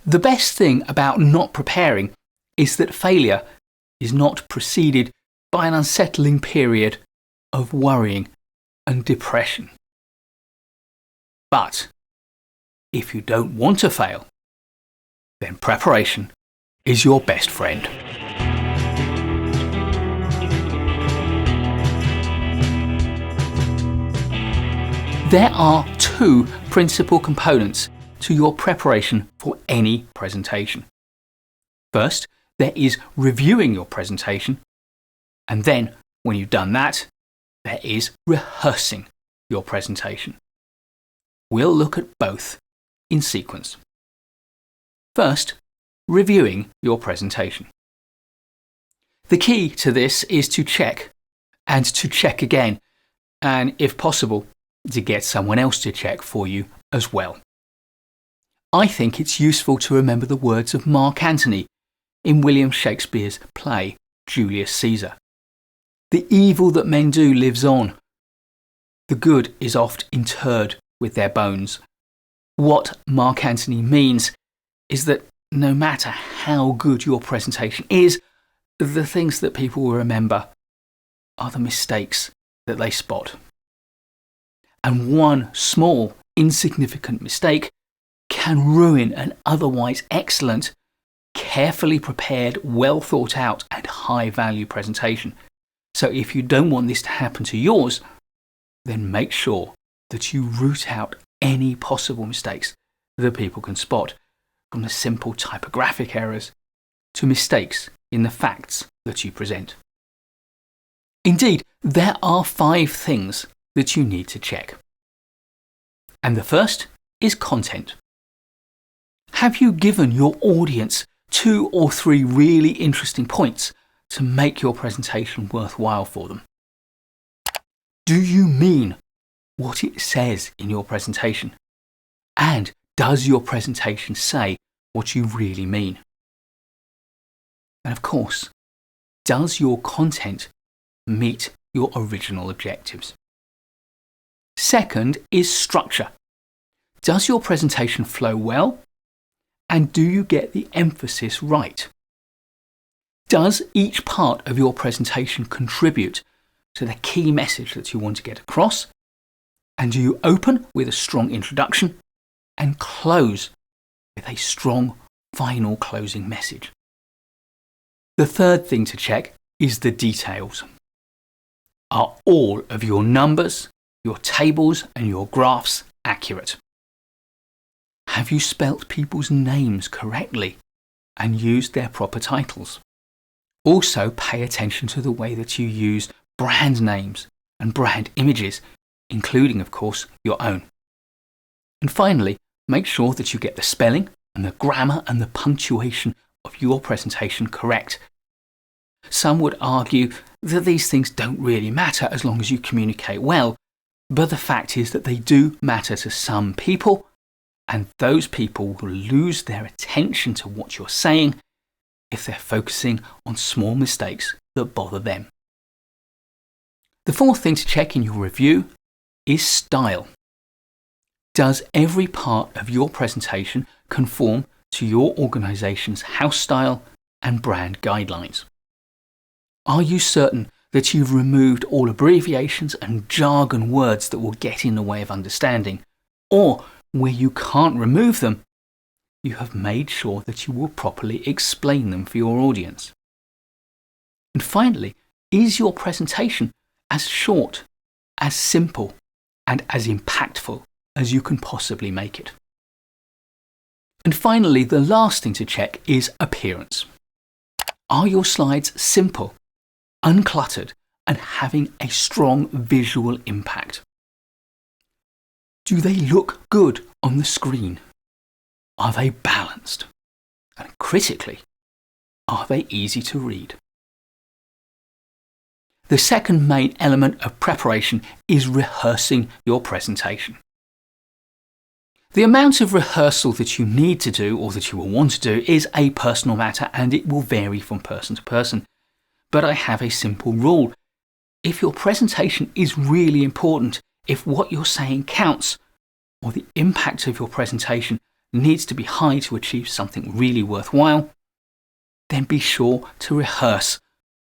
The best thing about not preparing is that failure is not preceded by an unsettling period of worrying and depression. But if you don't want to fail, then preparation is your best friend. There are two principal components to your preparation for any presentation. First, there is reviewing your presentation, and then, when you've done that, there is rehearsing your presentation. We'll look at both in sequence. First, reviewing your presentation. The key to this is to check and to check again, and if possible, to get someone else to check for you as well. I think it's useful to remember the words of Mark Antony in William Shakespeare's play Julius Caesar. The evil that men do lives on. The good is oft interred with their bones. What Mark Antony means is that no matter how good your presentation is, the things that people will remember are the mistakes that they spot. And one small, insignificant mistake can ruin an otherwise excellent, carefully prepared, well thought out and high value presentation. So if you don't want this to happen to yours, then make sure that you root out any possible mistakes that people can spot, from the simple typographic errors to mistakes in the facts that you present. Indeed, there are 5 things that you need to check. And the first is content. Have you given your audience 2 or 3 really interesting points to make your presentation worthwhile for them? Do you mean what it says in your presentation? And does your presentation say what you really mean? And of course, does your content meet your original objectives? Second is structure. Does your presentation flow well? And do you get the emphasis right? Does each part of your presentation contribute to the key message that you want to get across? And do you open with a strong introduction and close with a strong final closing message? The third thing to check is the details. Are all of your numbers, your tables and your graphs accurate? Have you spelt people's names correctly and used their proper titles? Also, pay attention to the way that you use brand names and brand images, including, of course, your own. And finally, make sure that you get the spelling and the grammar and the punctuation of your presentation correct. Some would argue that these things don't really matter as long as you communicate well, but the fact is that they do matter to some people, and those people will lose their attention to what you're saying if they're focusing on small mistakes that bother them. The fourth thing to check in your review is style. Does every part of your presentation conform to your organization's house style and brand guidelines? Are you certain that you've removed all abbreviations and jargon words that will get in the way of understanding? Or, where you can't remove them, you have made sure that you will properly explain them for your audience? And finally, is your presentation as short, as simple, and as impactful as you can possibly make it? And finally, the last thing to check is appearance. Are your slides simple, uncluttered, and having a strong visual impact? Do they look good on the screen? Are they balanced? And critically, are they easy to read? The second main element of preparation is rehearsing your presentation. The amount of rehearsal that you need to do or that you will want to do is a personal matter, and it will vary from person to person. But I have a simple rule. If your presentation is really important, if what you're saying counts, or the impact of your presentation needs to be high to achieve something really worthwhile, then be sure to rehearse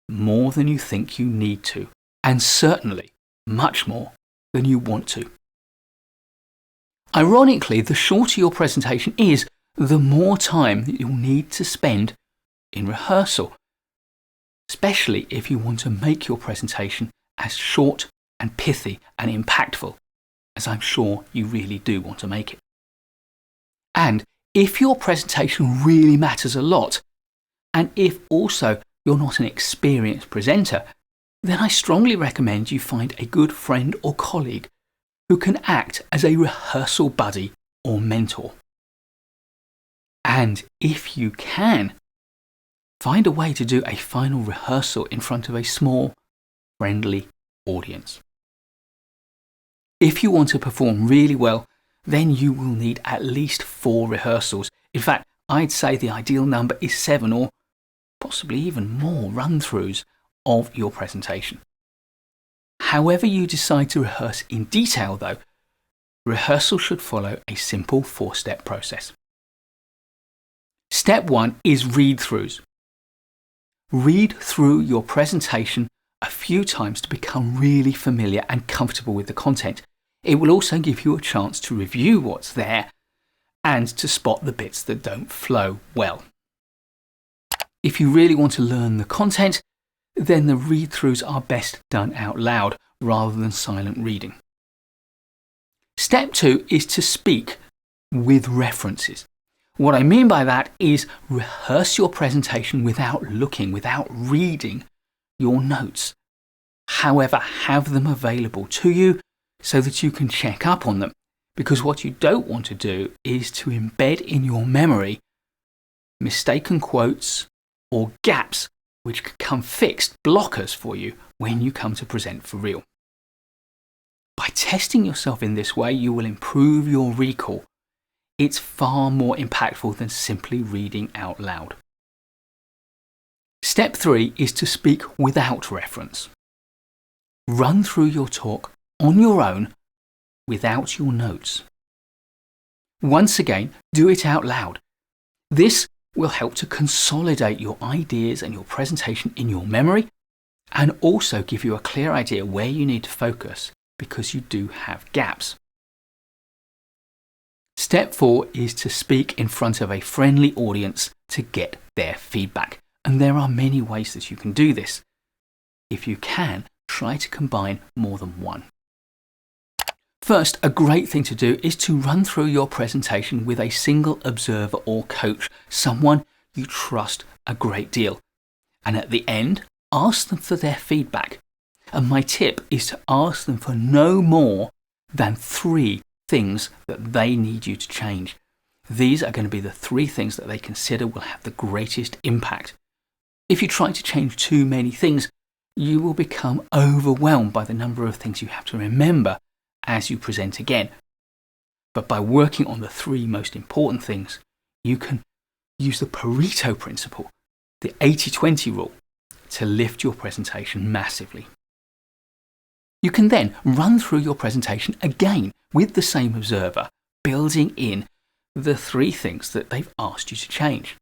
more than you think you need to, and certainly much more than you want to. Ironically, the shorter your presentation is, the more time that you'll need to spend in rehearsal, especially if you want to make your presentation as short and pithy and impactful as I'm sure you really do want to make it. And if your presentation really matters a lot, and if also you're not an experienced presenter, then I strongly recommend you find a good friend or colleague who can act as a rehearsal buddy or mentor. And if you can, find a way to do a final rehearsal in front of a small, friendly audience. If you want to perform really well, then you will need at least 4 rehearsals. In fact, I'd say the ideal number is 7 or possibly even more run-throughs of your presentation. However you decide to rehearse in detail though, rehearsal should follow a simple 4-step process. Step 1 is read-throughs. Read through your presentation a few times to become really familiar and comfortable with the content. It will also give you a chance to review what's there and to spot the bits that don't flow well. If you really want to learn the content, then the read-throughs are best done out loud rather than silent reading. Step 2 is to speak with references. What I mean by that is rehearse your presentation without reading your notes. However, have them available to you so that you can check up on them, because what you don't want to do is to embed in your memory mistaken quotes or gaps which could become fixed blockers for you when you come to present for real. By testing yourself in this way, you will improve your recall. It's far more impactful than simply reading out loud. Step 3 is to speak without reference. Run through your talk on your own without your notes. Once again, do it out loud. This will help to consolidate your ideas and your presentation in your memory and also give you a clear idea where you need to focus because you do have gaps. Step 4 is to speak in front of a friendly audience to get their feedback. And there are many ways that you can do this. If you can, try to combine more than one. First, a great thing to do is to run through your presentation with a single observer or coach, someone you trust a great deal. And at the end, ask them for their feedback. And my tip is to ask them for no more than 3 things that they need you to change. These are going to be the 3 things that they consider will have the greatest impact. If you try to change too many things, you will become overwhelmed by the number of things you have to remember as you present again. But by working on the 3 most important things, you can use the Pareto principle, the 80-20 rule, to lift your presentation massively. You can then run through your presentation again with the same observer, building in the 3 things that they've asked you to change.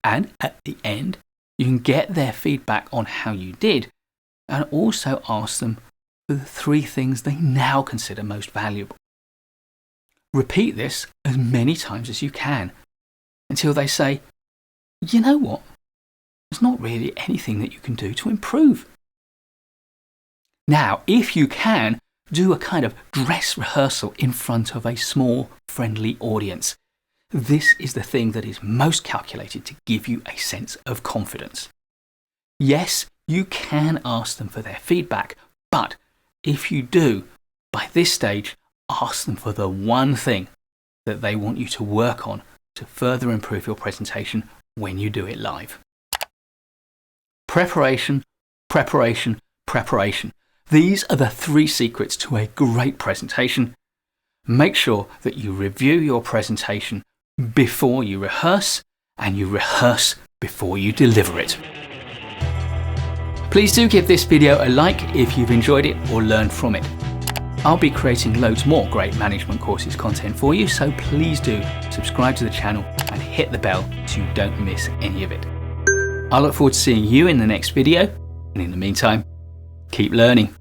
And at the end, you can get their feedback on how you did and also ask them for the 3 things they now consider most valuable. Repeat this as many times as you can until they say, you know what, there's not really anything that you can do to improve. Now, if you can, do a kind of dress rehearsal in front of a small, friendly audience. This is the thing that is most calculated to give you a sense of confidence. Yes, you can ask them for their feedback, but if you do, by this stage, ask them for the one thing that they want you to work on to further improve your presentation when you do it live. Preparation, preparation, preparation. These are the 3 secrets to a great presentation. Make sure that you review your presentation before you rehearse, and you rehearse before you deliver it. Please do give this video a like if you've enjoyed it or learned from it. I'll be creating loads more great management courses content for you, so please do subscribe to the channel and hit the bell so you don't miss any of it. I look forward to seeing you in the next video, and in the meantime, keep learning.